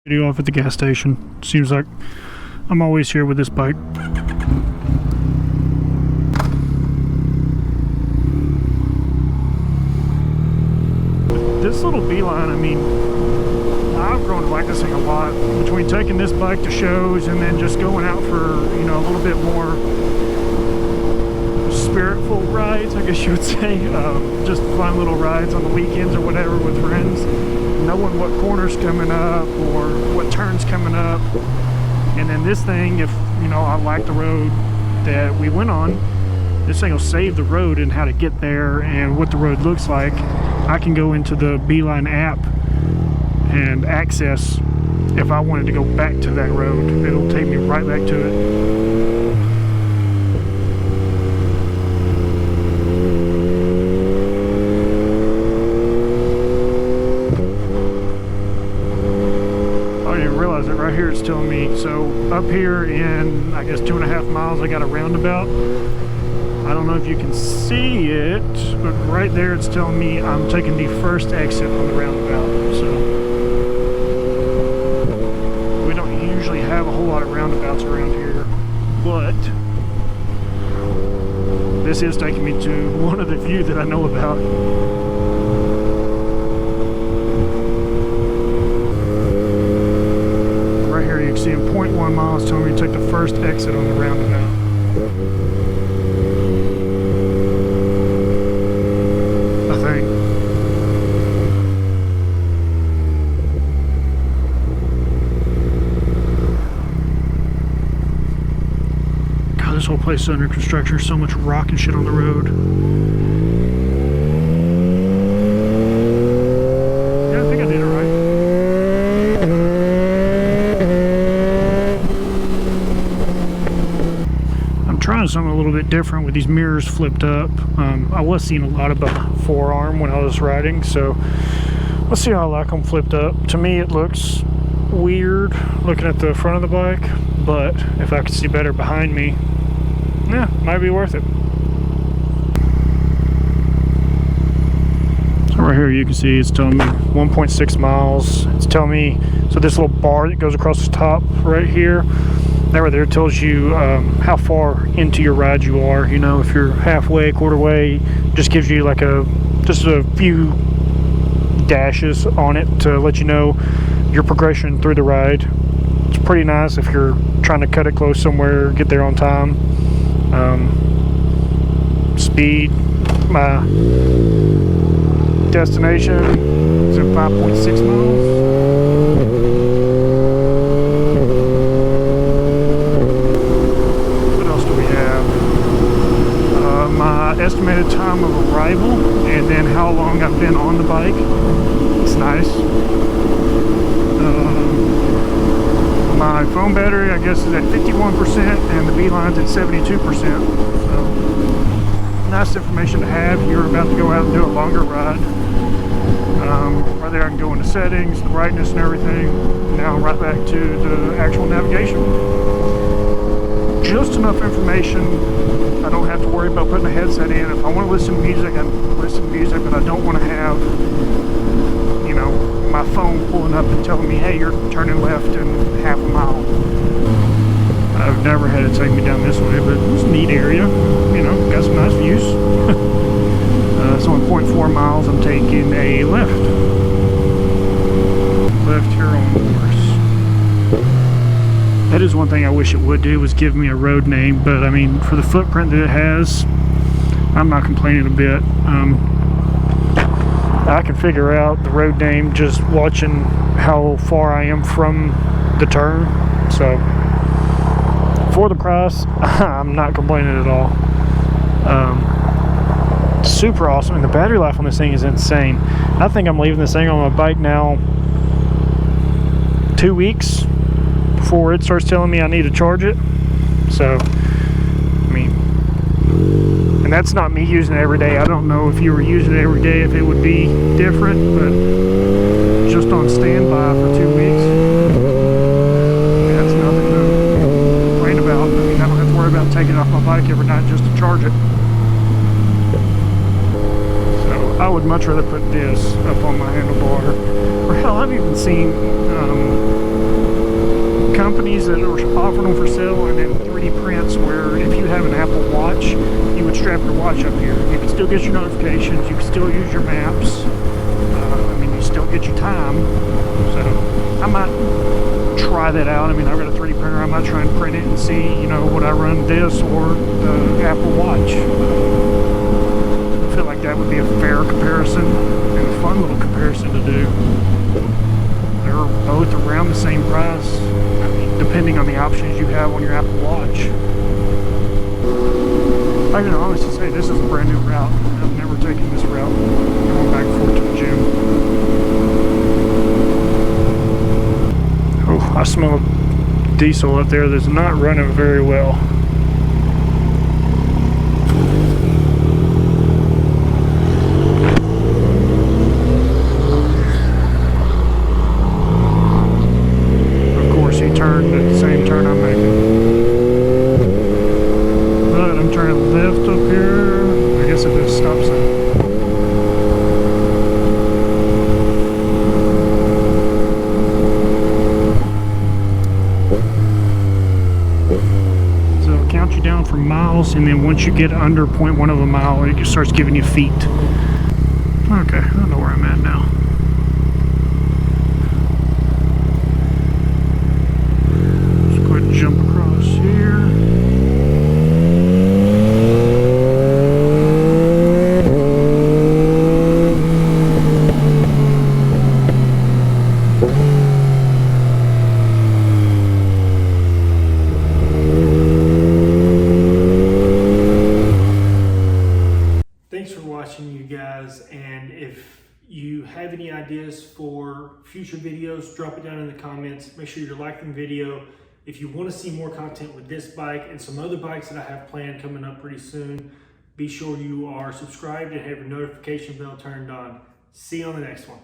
Video off at the gas station. Seems like I'm always here with this bike. This little Beeline, I mean, I've grown to like this thing a lot. Between taking this bike to shows and then just going out for, you know, a little bit more spiritful rides, I guess you would say. Just fun little rides on the weekends or whatever with friends. Knowing what corners coming up or what turns coming up. And then this thing, if you know, I like the road that we went on, this thing will save the road and how to get there and what the road looks like. I can go into the Beeline app and access if I wanted to go back to that road. It'll take me right back to it. Right here it's telling me, so up here in I guess 2.5 miles I got a roundabout. I don't know if you can see it, but right there it's telling me I'm taking the first exit on the roundabout. So we don't usually have a whole lot of roundabouts around here, but this is taking me to one of the few that I know about. See, in 0.1 miles telling me to take the first exit on the roundabout. I think. God, this whole place is under construction. There's so much rock and shit on the road. Yeah, I think I did it right. Trying something a little bit different with these mirrors flipped up. I was seeing a lot about forearm when I was riding, so let's see how I like them flipped up. To me it looks weird looking at the front of the bike, but if I could see better behind me, yeah, might be worth it. So right here you can see it's telling me 1.6 miles. It's telling me, so this little bar that goes across the top right here, that right there tells you how far into your ride you are. You know, if you're halfway, quarter way, just gives you like just a few dashes on it to let you know your progression through the ride. It's pretty nice if you're trying to cut it close somewhere, get there on time. Speed, my destination is at 5.6 miles. Estimated time of arrival and then how long I've been on the bike. It's nice. My phone battery I guess is at 51% and the Beeline's at 72%. So nice information to have. You're about to go out and do a longer ride. Right there I can go into settings, the brightness and everything. Now right back to the actual navigation. Just enough information. I don't have to worry about putting a headset in. If I want to listen to music, I listen to music, but I don't want to have, you know, my phone pulling up and telling me, hey, you're turning left in half a mile. I've never had it take me down this way, but it's a neat area. You know, got some nice views. So in 0.4 miles, I'm taking a left. Left here on Morris. That is one thing I wish it would do, was give me a road name, but I mean, for the footprint that it has, I'm not complaining a bit. I can figure out the road name just watching how far I am from the turn, so for the price, I'm not complaining at all. Super awesome, and the battery life on this thing is insane. I think I'm leaving this thing on my bike now 2 weeks before it starts telling me I need to charge it. So, I mean, and that's not me using it every day. I don't know if you were using it every day if it would be different, but just on standby for 2 weeks, that's nothing to complain about. I mean, I don't have to worry about taking it off my bike every night just to charge it. So I would much rather put this up on my handlebar. Or hell, I've even seen guys that are offering them for sale, and then 3D prints where if you have an Apple Watch, you would strap your watch up here. You can still get your notifications, you can still use your maps. I mean, you still get your time. So I might try that out. I mean, I've got a 3D printer. I might try and print it and see, you know, would I run this or the Apple Watch. I feel like that would be a fair comparison and a fun little comparison to do. They're both around the same price. I mean, depending on the options you have on your Apple Watch. I can honestly say this is a brand new route. I've never taken this route. Going back and forth to the gym. Oh, I smell diesel up there that's not running very well. Turned at the same turn I'm making. But I'm trying to lift up here. I guess it is stop sign. So it'll count you down for miles, and then once you get under 0.1 of a mile, it starts giving you feet. Okay, I don't know where I'm at now. Jump across here. Thanks for watching, you guys, and if you have any ideas for future videos, drop it down in the comments. Make sure you're liking the video. If you want to see more content with this bike and some other bikes that I have planned coming up pretty soon, be sure you are subscribed and have your notification bell turned on. See you on the next one.